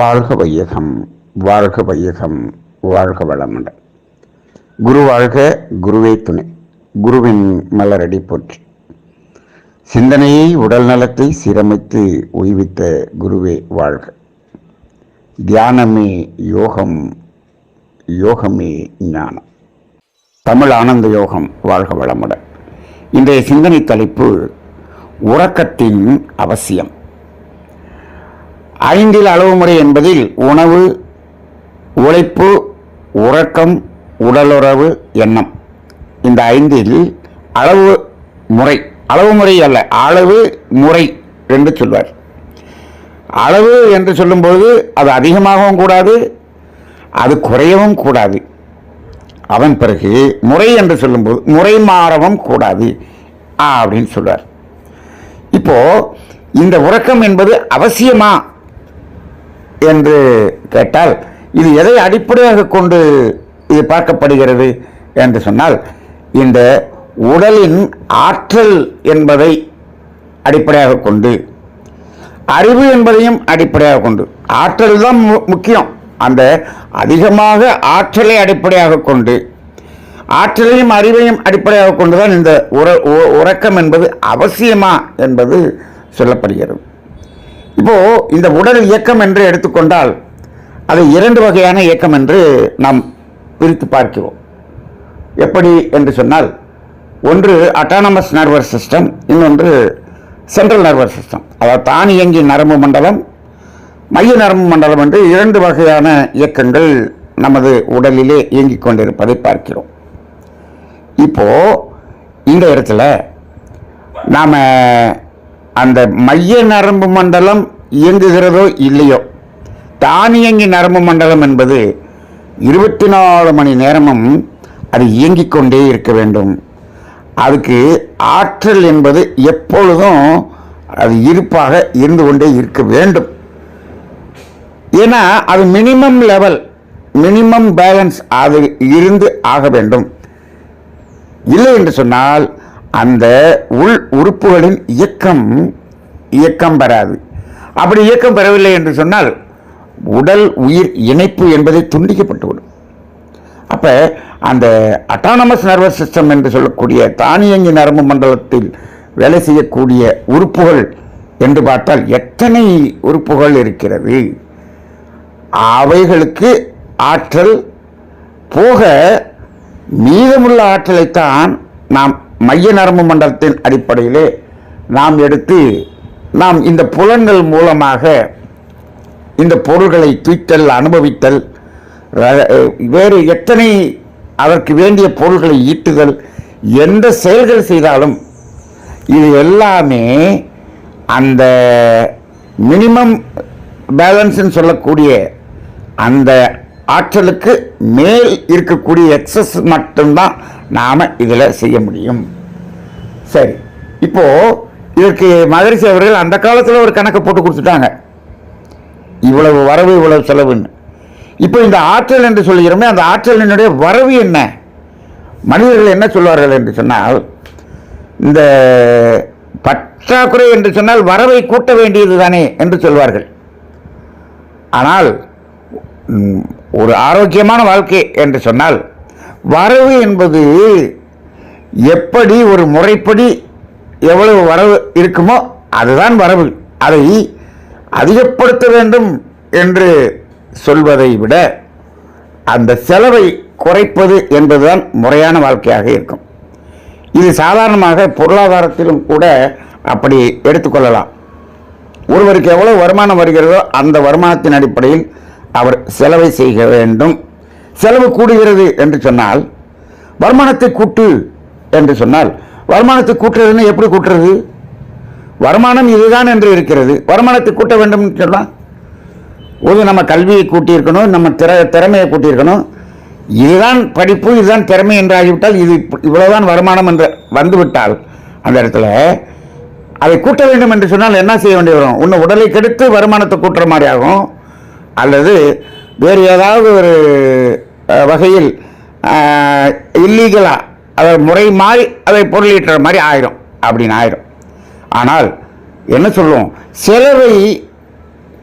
வாழ்க வையகம், வாழ்க வையகம், வாழ்க வளமுடன். குரு வாழ்க, குருவே துணை. குருவின் மலரடி போற்றி. சிந்தனையை உடல் நலத்தை சீரமைத்து உய்வித்த குருவே வாழ்க. தியானமே யோகம், யோகமே ஞானம். தமிழ் ஆனந்த யோகம். வாழ்க வளமுடன். இன்றைய சிந்தனை தலைப்பு உறக்கத்தின் அவசியம். ஐந்தில் அளவு முறை என்பதில் உணவு, உழைப்பு, உறக்கம், உடலுறவு, எண்ணம், இந்த ஐந்தில் அளவு முறை, அளவு முறை அல்ல, அளவு முறை என்று சொல்வார். அளவு என்று சொல்லும்போது அது அதிகமாகவும் கூடாது, அது குறையவும் கூடாது. அதன் பிறகு முறை என்று சொல்லும்போது முறை மாறவும் கூடாது அப்படின்னு சொல்வார். இப்போ இந்த உறக்கம் என்பது அவசியமா என்று கேட்டால், இது எதை அடிப்படையாக கொண்டு இது பார்க்கப்படுகிறது என்று சொன்னால், இந்த உடலின் ஆற்றல் என்பதை அடிப்படையாக கொண்டு, அறிவு என்பதையும் அடிப்படையாக கொண்டு, ஆற்றல் தான் முக்கியம். அந்த அதிகமாக ஆற்றலை அடிப்படையாக கொண்டு, ஆற்றலையும் அறிவையும் அடிப்படையாக கொண்டுதான் இந்த உறக்கம் என்பது அவசியமா என்பது சொல்லப்படுகிறது. இப்போ இந்த உடல் இயக்கம் என்று எடுத்துக்கொண்டால் அது இரண்டு வகையான இயக்கம் என்று நாம் பிரித்து பார்க்கிறோம். எப்படி என்று சொன்னால், ஒன்று அட்டானமஸ் நர்வஸ் சிஸ்டம், இன்னொன்று சென்ட்ரல் நர்வஸ் சிஸ்டம். அதாவது தானியங்கி நரம்பு மண்டலம், மைய நரம்பு மண்டலம் என்று இரண்டு வகையான இயக்கங்கள் நமது உடலிலே இயங்கிக் கொண்டிருப்பதை பார்க்கிறோம். இப்போ இந்த இடத்துல நாம் அந்த மைய நரம்பு மண்டலம் இயங்குகிறதோ இல்லையோ, தானியங்கி நரம்பு மண்டலம் என்பது 24 மணி நேரமும் அது இயங்கிக் கொண்டே இருக்க வேண்டும். அதுக்கு ஆற்றல் என்பது எப்பொழுதும் அது இருப்பாக இருந்து கொண்டே இருக்க வேண்டும். ஏன்னா அது மினிமம் லெவல், மினிமம் பேலன்ஸ் அது இருந்து ஆக வேண்டும். இல்லை என்று சொன்னால் அந்த உள் உறுப்புகளின் இயக்கம் பெறாது. அப்படி இயக்கம் பெறவில்லை என்று சொன்னால் உடல் உயிர் இணைப்பு என்பதை துண்டிக்கப்பட்டுவிடும். அப்போ அந்த அட்டானமஸ் நர்வஸ் சிஸ்டம் என்று சொல்லக்கூடிய தானியங்கி நரம்பு மண்டலத்தில் வேலை செய்யக்கூடிய உறுப்புகள் என்று பார்த்தால் எத்தனை உறுப்புகள் இருக்கிறது. அவைகளுக்கு ஆற்றல் போக மீதமுள்ள ஆற்றலைத்தான் நாம் மைய நரம்பு மண்டலத்தின் அடிப்படையிலே நாம் எடுத்து நாம் இந்த புலன்கள் மூலமாக இந்த பொருள்களை தூய்த்தல், அனுபவித்தல், வேறு எத்தனை அதற்கு வேண்டிய பொருள்களை ஈட்டுதல், எந்த செயல்கள் செய்தாலும் இது எல்லாமே அந்த மினிமம் பேலன்ஸ்ன்னு சொல்லக்கூடிய அந்த ஆற்றலுக்கு மேல் இருக்கக்கூடிய எக்ஸஸ் மட்டும்தான் நாம் இதில் செய்ய முடியும். சரி, இப்போ இதற்கு மகரிஷி அவர்கள் அந்த காலத்தில் ஒரு கணக்கை போட்டு கொடுத்துட்டாங்க, இவ்வளவு வரவு இவ்வளவு செலவுன்னு. இப்போ இந்த ஆற்றல் என்று சொல்கிறோமே, அந்த ஆற்றலினுடைய வரவு என்ன? மனிதர்கள் என்ன சொல்வார்கள் என்று சொன்னால், இந்த பற்றாக்குறை என்று சொன்னால் வரவை கூட்ட வேண்டியது தானே என்று சொல்வார்கள். ஆனால் ஒரு ஆரோக்கியமான வாழ்க்கை என்று சொன்னால் வரவு என்பது எப்படி ஒரு முறைப்படி எவ்வளவு வரவு இருக்குமோ அதுதான் வரவு. அதை அதிகப்படுத்த வேண்டும் என்று சொல்வதை விட அந்த செலவை குறைப்பது என்பதுதான் முறையான வாழ்க்கையாக இருக்கும். இது சாதாரணமாக பொருளாதாரத்திலும் கூட அப்படி எடுத்துக்கொள்ளலாம். ஒருவருக்கு எவ்வளவு வருமானம் வருகிறதோ அந்த வருமானத்தின் அடிப்படையில் அவர் செலவை செய்ய வேண்டும். செலவு கூடுகிறது என்று சொன்னால் வருமானத்தை கூட்டு என்று சொன்னால், வருமானத்தை கூட்டுறதுன்னு எப்படி கூட்டுறது? வருமானம் இதுதான் என்று இருக்கிறது, வருமானத்தை கூட்ட வேண்டும் சொன்னால் ஒரு நம்ம கல்வியை கூட்டியிருக்கணும், நம்ம திறமையை கூட்டியிருக்கணும். இதுதான் படிப்பு, இதுதான் திறமை என்று ஆகிவிட்டால், இது இவ்வளவுதான் வருமானம் என்று வந்துவிட்டால் அந்த இடத்துல அதை கூட்ட வேண்டும் என்று சொன்னால் என்ன செய்ய வேண்டி வரும்? இன்னும் உடலை கெடுத்து வருமானத்தை கூட்டுற மாதிரி ஆகும், அல்லது வேறு ஏதாவது ஒரு வகையில் இல்லீகலாக அதை முறை மாறி அதை பொருளீட்டுற மாதிரி ஆயிரும், அப்படின்னு ஆயிரும். ஆனால் என்ன சொல்லுவோம், செலவை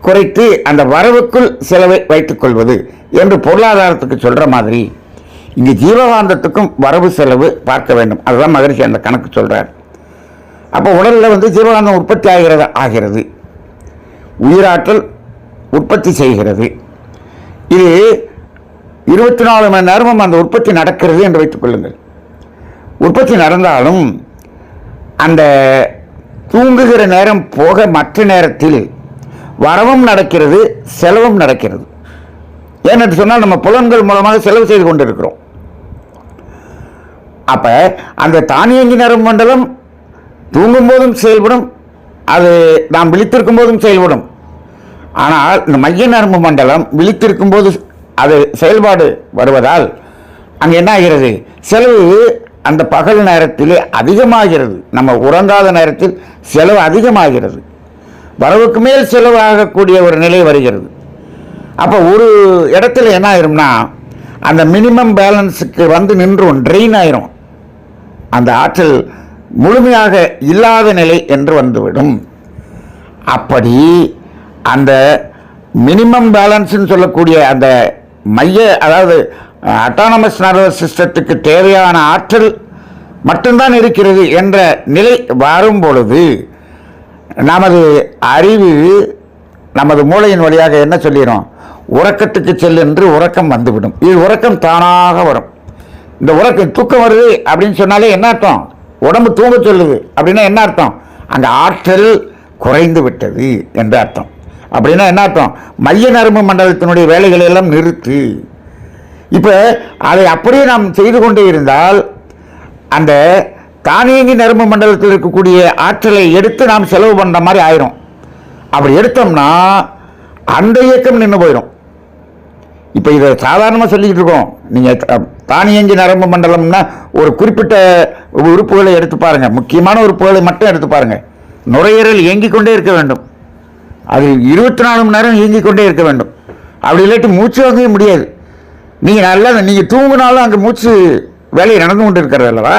குறைத்து அந்த வரவுக்குள் செலவை வைத்துக் கொள்வது என்று பொருளாதாரத்துக்கு சொல்கிற மாதிரி இங்கே ஜீவகாந்தத்துக்கும் வரவு செலவு பார்க்க வேண்டும். அதுதான் மகரிஷி அந்த கணக்கு சொல்கிறார். அப்போ உடலில் ஜீவகாந்தம் உற்பத்தி ஆகிறது, உயிராற்றல் உற்பத்தி செய்கிறது. இது 24 மணி நேரமும் அந்த உற்பத்தி நடக்கிறது என்று வைத்துக் கொள்ளுங்கள். உற்பத்தி நடந்தாலும் அந்த தூங்குகிற நேரம் போக மற்ற நேரத்தில் வரவும் நடக்கிறது, செலவும் நடக்கிறது. ஏனென்று சொன்னால் நம்ம புலன்கள் மூலமாக செலவு செய்து கொண்டிருக்கிறோம். அப்ப அந்த தானியங்கி நரம்பு மண்டலம் தூங்கும் போதும் செயல்படும், அது நாம் விழித்திருக்கும் போதும் செயல்படும். ஆனால் இந்த மைய நரம்பு மண்டலம் விழித்திருக்கும் போது அது செயல்பாடு வருவதால் அங்கே என்ன ஆகிறது, செலவு அந்த பகல் நேரத்திலே அதிகமாகிறது. நம்ம உறங்காத நேரத்தில் செலவு அதிகமாகிறது, வரவுக்கு மேல் செலவாகக்கூடிய ஒரு நிலை வருகிறது. அப்போ ஒரு இடத்துல என்ன ஆயிரும்னா அந்த மினிமம் பேலன்ஸுக்கு நின்றும் ட்ரெயின் ஆயிரும், அந்த ஆற்றல் முழுமையாக இல்லாத நிலை என்று வந்துவிடும். அப்படி அந்த மினிமம் பேலன்ஸ்ன்னு சொல்லக்கூடிய அந்த மைய, அதாவது அட்டானமஸ் நர்வஸ் சிஸ்டத்துக்கு தேவையான ஆற்றல் மட்டும்தான் இருக்கிறது என்ற நிலை வரும் பொழுது நமது அறிவு, நமது மூளையின் வழியாக என்ன சொல்லிடும், உறக்கத்துக்கு செல்லென்று உறக்கம் வந்துவிடும். இது உறக்கம் தானாக வரும். இந்த உறக்கம் தூக்கம் வருது அப்படின்னு சொன்னாலே என்ன அர்த்தம், உடம்பு தூங்க சொல்லுது அப்படின்னா என்ன அர்த்தம், அந்த ஆற்றல் குறைந்து விட்டது என்ற அர்த்தம். அப்படின்னா என்ன அர்த்தம், மைய நரம்பு மண்டலத்தினுடைய வேலைகளை எல்லாம் நிறுத்து. இப்போ அதை அப்படியே நாம் செய்து கொண்டே இருந்தால் அந்த தானியங்கி நரம்பு மண்டலத்தில் இருக்கக்கூடிய ஆற்றலை எடுத்து நாம் செலவு பண்ணுற மாதிரி ஆயிரும். அப்படி எடுத்தோம்னா அந்த இயக்கம் நின்று போயிடும். இப்போ இதை சாதாரணமாக சொல்லிக்கிட்டு இருக்கோம். நீங்கள் தானியங்கி நரம்பு மண்டலம்னா ஒரு குறிப்பிட்ட உறுப்புகளை எடுத்து பாருங்கள், முக்கியமான உறுப்புகளை மட்டும் எடுத்து பாருங்கள். நுரையீரல் இயங்கிக் கொண்டே இருக்க வேண்டும், அது 24 மணி நேரம் இயங்கிக் கொண்டே இருக்க வேண்டும். அப்படி இல்லாட்டி மூச்சு வாங்கவே முடியாது. நீங்கள் தூங்கினாலும் அங்கே மூச்சு வேலையை நடந்து கொண்டு இருக்கிறது அல்லவா.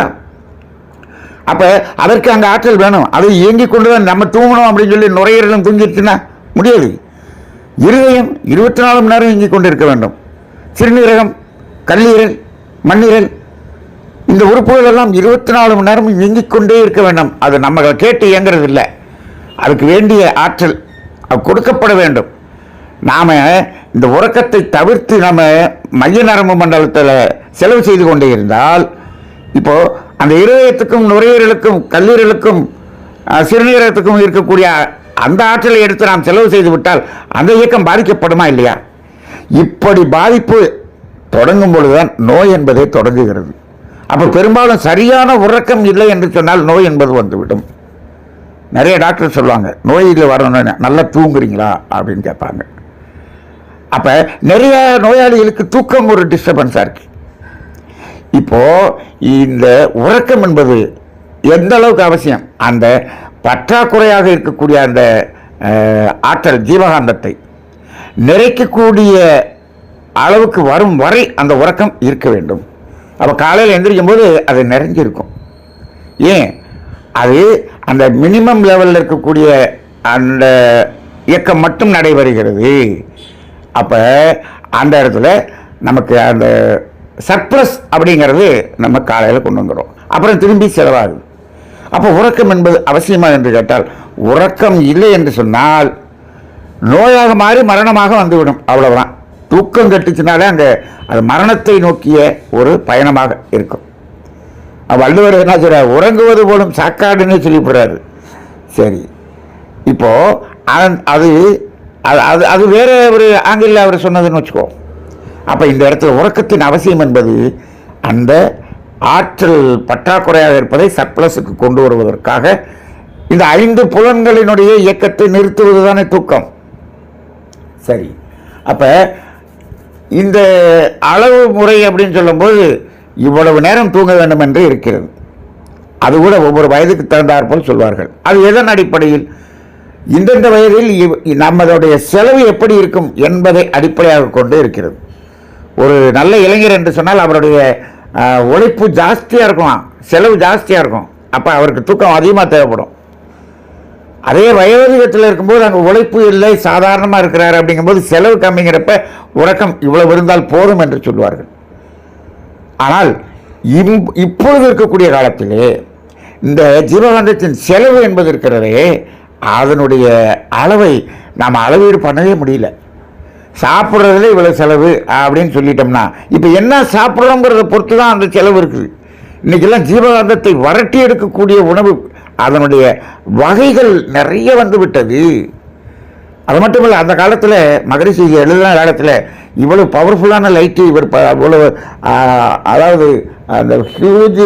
அப்போ அதற்கு அங்கே ஆற்றல் வேணும், அது இயங்கிக் கொண்டு தான் நம்ம தூங்கணும் அப்படின்னு சொல்லி நுரையீரலும் தூங்கிடுச்சுன்னா முடியாது. இருதயம் 24 மணி நேரம் இயங்கிக் கொண்டு இருக்க வேண்டும். சிறுநீரகம், கல்லீரல், மண்ணீரல், இந்த உறுப்புகள் எல்லாம் 24 மணி நேரம் இயங்கிக் கொண்டே இருக்க வேண்டும். அது நம்ம கேட்டு இயங்கிறது இல்லை, அதுக்கு வேண்டிய ஆற்றல் கொடுக்கப்பட வேண்டும். நாம் இந்த உறக்கத்தை தவிர்த்து நம்ம மைய நரம்பு மண்டலத்தில் செலவு செய்து கொண்டே இருந்தால், இப்போது அந்த இருதயத்துக்கும் நுரையீரலுக்கும் கல்லீரலுக்கும் சிறுநீரகத்துக்கும் இருக்கக்கூடிய அந்த ஆற்றலை எடுத்து நாம் செலவு செய்து விட்டால் அந்த இயக்கம் பாதிக்கப்படுமா இல்லையா? இப்படி பாதிப்பு தொடங்கும் பொழுதுதான் நோய் என்பதை தொடங்குகிறது. அப்போ பெரும்பாலும் சரியான உறக்கம் இல்லை என்று சொன்னால் நோய் என்பது வந்துவிடும். நிறைய டாக்டர் சொல்லுவாங்க, நோயில் வரணும்னு நல்லா தூங்குறீங்களா அப்படின்னு கேட்பாங்க. அப்போ நிறைய நோயாளிகளுக்கு தூக்கம் ஒரு டிஸ்டர்பன்ஸாக இருக்கு. இப்போது இந்த உறக்கம் என்பது எந்த அளவுக்கு அவசியம், அந்த பற்றாக்குறையாக இருக்கக்கூடிய அந்த ஆற்றல் ஜீவகாந்தத்தை நிறைக்கக்கூடிய அளவுக்கு வரும் வரை அந்த உறக்கம் இருக்க வேண்டும். அப்போ காலையில் எந்திரிக்கும் போது அது நிறைஞ்சிருக்கும். ஏன், அது அந்த மினிமம் லெவலில் இருக்கக்கூடிய அந்த இயக்கம் மட்டும் நடைபெறுகிறது. அப்போ அந்த இடத்துல நமக்கு அந்த சர்ப்ளஸ் அப்படிங்கிறது நம்ம காலையில் கொண்டு வந்துடும், அப்புறம் திரும்பி செலவாகுது. அப்போ உறக்கம் என்பது அவசியமா என்று கேட்டால், உறக்கம் இல்லை என்று சொன்னால் நோயாக மாறி மரணமாக வந்துவிடும், அவ்வளவுதான். தூக்கம் கட்டுச்சுனாலே அங்கே அது மரணத்தை நோக்கிய ஒரு பயணமாக இருக்கும். வள்ளுவர் என்ன சொல்ற, உறங்குவது போலும் சாக்காடுன்னு சொல்லிவிடுறாரு. சரி, இப்போ அது அது அது வேற ஒரு ஆங்கில அவர் சொன்னதுன்னு வச்சுக்கோ. அப்போ இந்த இடத்துல உறக்கத்தின் அவசியம் என்பது அந்த ஆற்றல் பற்றாக்குறையாக இருப்பதை சர்ப்ளஸுக்கு கொண்டு வருவதற்காக இந்த 5 புலன்களினுடைய இயக்கத்தை நிறுத்துவது தானே தூக்கம். சரி, அப்போ இந்த அளவு முறை அப்படின்னு சொல்லும்போது இவ்வளவு நேரம் தூங்க வேண்டும் என்று இருக்கிறது. அது கூட ஒவ்வொரு வயதுக்கு தகுந்தாற்போல் சொல்வார்கள். அது எதன் அடிப்படையில், இந்தந்த வயதில் நம்மளுடைய செலவு எப்படி இருக்கும் என்பதை அடிப்படையாக கொண்டு இருக்கிறது. ஒரு நல்ல இளைஞர் என்று சொன்னால் அவருடைய உழைப்பு ஜாஸ்தியாக இருக்கும், செலவு ஜாஸ்தியாக இருக்கும். அப்போ அவருக்கு தூக்கம் அதிகமாக தேவைப்படும். அதே வயோதிகத்தில் இருக்கும்போது அங்கே உழைப்பு இல்லை, சாதாரணமாக இருக்கிறார் அப்படிங்கும்போது செலவு கம்மிங்கிறப்ப உறக்கம் இவ்வளவு இருந்தால் போதும் என்று சொல்வார்கள். ஆனால் இப்பொழுது இருக்கக்கூடிய காலத்திலே இந்த ஜீவகாந்தத்தின் செலவு என்பது இருக்கிறதே, அதனுடைய அளவை நாம் அளவீடு பண்ணவே முடியல. சாப்பிட்றதுல இவ்வளோ செலவு அப்படின்னு சொல்லிட்டோம்னா இப்போ என்ன சாப்பிட்றோங்கிறத பொறுத்து தான் அந்த செலவு இருக்குது. இன்றைக்கெல்லாம் ஜீவகாந்தத்தை வறட்டி எடுக்கக்கூடிய உணவு அதனுடைய வகைகள் நிறைய வந்து விட்டது. அது மட்டும் இல்லை, அந்த காலத்தில் மகரிஷி எழுதின காலத்தில் இவ்வளோ பவர்ஃபுல்லான லைட்டு, இவ்வளோ அதாவது அந்த ஹியூஜ்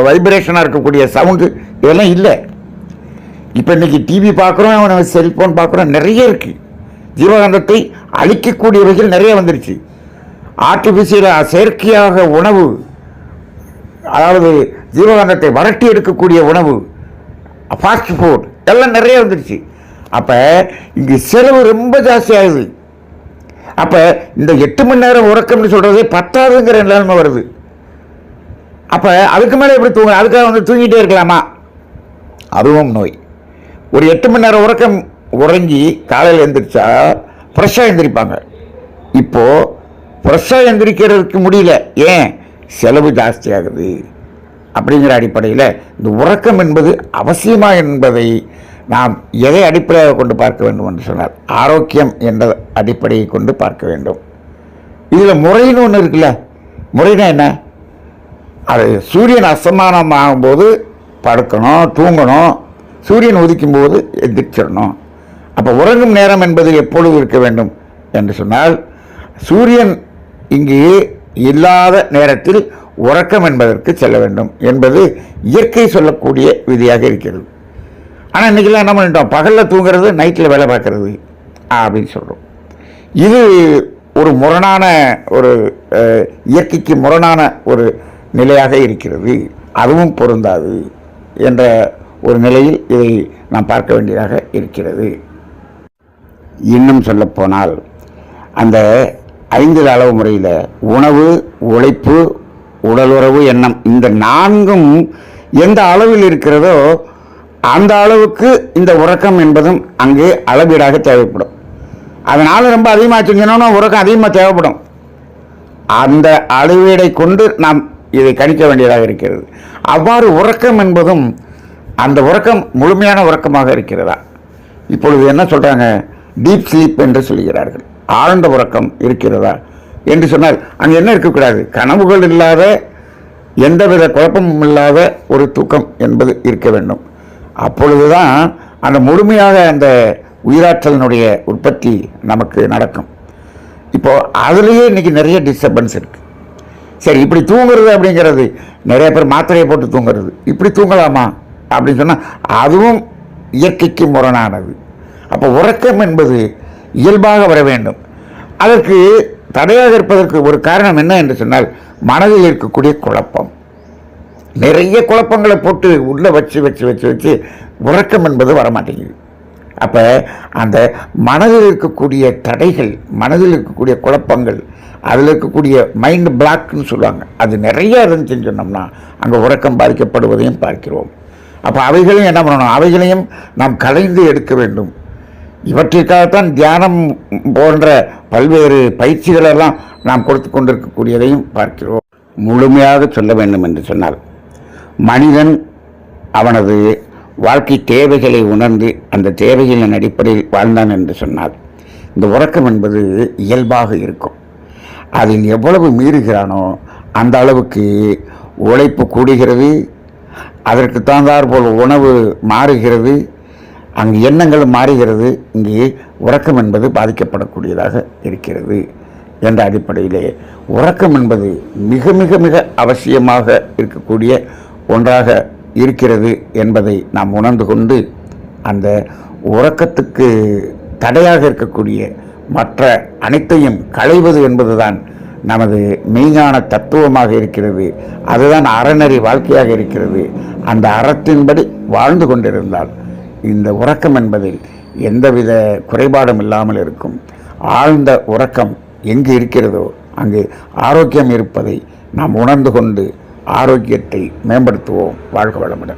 வைப்ரேஷனாக இருக்கக்கூடிய சவுண்டு இதெல்லாம் இல்லை. இப்போ இன்றைக்கி டிவி பார்க்குறோம், செல்ஃபோன் பார்க்குறோம், நிறைய இருக்குது. ஜீவகாந்தத்தை அழிக்கக்கூடியவைகள் நிறைய வந்துருச்சு. ஆர்டிஃபிஷியலாக செயற்கையாக உணவு, அதாவது ஜீவகாந்தத்தை வறட்டி எடுக்கக்கூடிய உணவு, ஃபாஸ்ட் ஃபுட் எல்லாம் நிறைய வந்துருச்சு. அப்போ இங்கே செலவு ரொம்ப ஜாஸ்தி ஆகுது. அப்போ இந்த 8 மணி நேரம் உறக்கம்னு சொல்கிறதே பத்தாதுங்கிற நிலைமை வருது. அப்போ அதுக்கு மேலே எப்படி அதுக்காக வந்து தூங்கிட்டே இருக்கலாமா? அதுவும் நோய். ஒரு 8 மணி நேரம் உறக்கம் உறங்கி காலையில் எழுந்திரிச்சா ஃப்ரெஷ்ஷாக எழுந்திரிப்பாங்க. இப்போது ஃப்ரெஷ்ஷாக எழுந்திரிக்கிறதுக்கு முடியல. ஏன்? செலவு ஜாஸ்தி ஆகுது. அப்படிங்கிற அடிப்படையில் இந்த உறக்கம் என்பது அவசியமா என்பதை நாம் எதை அடிப்படையாக கொண்டு பார்க்க வேண்டும் என்று சொன்னால் ஆரோக்கியம் என்ற அடிப்படையை கொண்டு பார்க்க வேண்டும். இதில் முறைன்னு ஒன்று இருக்குல்ல. முறைனா என்ன? அது சூரியன் அஸ்தமானம் ஆகும்போது படுக்கணும், தூங்கணும், சூரியன் உதிக்கும்போது எந்திரிச்சிடணும். அப்போ உறங்கும் நேரம் என்பது எப்பொழுது இருக்க வேண்டும் என்று சொன்னால் சூரியன் இங்கு இல்லாத நேரத்தில் உறக்கம் என்பதற்கு செல்ல வேண்டும் என்பது இயற்கை சொல்லக்கூடிய விதியாக இருக்கிறது. ஆனால் இன்றைக்கெல்லாம் என்ன பண்ணிட்டோம், பகலில் தூங்குறது, நைட்டில் வேலை பார்க்கறது அப்படின்னு சொல்கிறோம். இது ஒரு முரணான ஒரு இயற்கைக்கு முரணான ஒரு நிலையாக இருக்கிறது. அதுவும் பொருந்தாது என்ற ஒரு நிலையில் இதை நாம் பார்க்க வேண்டியதாக இருக்கிறது. இன்னும் சொல்லப்போனால் அந்த 5 அளவு முறையில் உணவு, உழைப்பு, உடலுறவு, எண்ணம், இந்த 4ம் எந்த அளவில் இருக்கிறதோ அந்த அளவுக்கு இந்த உறக்கம் என்பதும் அங்கே அளவீடாக தேவைப்படும். அதனால் ரொம்ப அதிகமாக செஞ்சோன்னா உறக்கம் அதிகமாக தேவைப்படும். அந்த அளவீடை கொண்டு நாம் இதை கணிக்க வேண்டியதாக இருக்கிறது. அவ்வாறு உறக்கம் என்பதும் அந்த உறக்கம் முழுமையான உறக்கமாக இருக்கிறதா? இப்பொழுது என்ன சொல்கிறாங்க, டீப் ஸ்லீப் என்று சொல்கிறார்கள். ஆழ்ந்த உறக்கம் இருக்கிறதா என்று சொன்னால் அங்கே என்ன இருக்கக்கூடாது, கனவுகள் இல்லாத, எந்தவித குழப்பமும் இல்லாத ஒரு தூக்கம் என்பது இருக்க வேண்டும். அப்பொழுதுதான் அந்த முழுமையாக அந்த உயிராற்றலினுடைய உற்பத்தி நமக்கு நடக்கும். இப்போது அதுலேயே இன்றைக்கி நிறைய டிஸ்டர்பன்ஸ் இருக்குது. சரி, இப்படி தூங்குறது அப்படிங்கிறது, நிறைய பேர் மாத்திரையை போட்டு தூங்குறது, இப்படி தூங்கலாமா அப்படின்னு சொன்னால் அதுவும் இயற்கைக்கு முரணானது. அப்போ உறக்கம் என்பது இயல்பாக வர வேண்டும். அதற்கு தடையாக இருப்பதற்கு ஒரு காரணம் என்ன என்று சொன்னால் மனதில் இருக்கக்கூடிய குழப்பம். நிறைய குழப்பங்களை போட்டு உள்ளே வச்சு வச்சு வச்சு வச்சு உறக்கம் என்பது வரமாட்டேங்குது. அப்போ அந்த மனதில் இருக்கக்கூடிய தடைகள், மனதில் இருக்கக்கூடிய குழப்பங்கள், அதில் இருக்கக்கூடிய மைண்ட் பிளாக்னு சொல்லுவாங்க, அது நிறைய இருந்துச்சுன்னு சொன்னோம்னா அங்கே உறக்கம் பாதிக்கப்படுவதையும் பார்க்கிறோம். அப்போ அவைகளையும் என்ன பண்ணணும், அவைகளையும் நாம் கலைந்து எடுக்க வேண்டும். இவற்றிற்காகத்தான் தியானம் போன்ற பல்வேறு பயிற்சிகளெல்லாம் நாம் கொடுத்து கொண்டிருக்கக்கூடியதையும் பார்க்கிறோம். முழுமையாக சொல்ல வேண்டும் என்று சொன்னால் மனிதன் அவனது வாழ்க்கை தேவைகளை உணர்ந்து அந்த தேவைகளின் அடிப்படையில் வாழ்ந்தான் என்று சொன்னால் இந்த உறக்கம் என்பது இயல்பாக இருக்கும். அதில் எவ்வளவு மீறுகிறானோ அந்த அளவுக்கு உழைப்பு கூடுகிறது, அதற்கு தகுந்தாற்போல் உணவு மாறுகிறது, அங்கு எண்ணங்களும் மாறுகிறது. இங்கே உறக்கம் என்பது பாதிக்கப்படக்கூடியதாக இருக்கிறது என்ற அடிப்படையிலே உறக்கம் என்பது மிக மிக மிக அவசியமாக இருக்கக்கூடிய ஒன்றாக இருக்கிறது என்பதை நாம் உணர்ந்து கொண்டு அந்த உறக்கத்துக்கு தடையாக இருக்கக்கூடிய மற்ற அனைத்தையும் களைவது என்பதுதான் நமது மெய்ஞான தத்துவமாக இருக்கிறது. அதுதான் அறநெறி வாழ்க்கையாக இருக்கிறது. அந்த அறத்தின்படி வாழ்ந்து கொண்டிருந்தால் இந்த உறக்கம் என்பதில் எந்தவித குறைபாடும் இல்லாமல் இருக்கும். ஆழ்ந்த உறக்கம் எங்கு இருக்கிறதோ அங்கு ஆரோக்கியம் இருப்பதை நாம் உணர்ந்து கொண்டு ஆரோக்கியத்தை மேம்படுத்துவோம். வாழ்க வளமுடன்.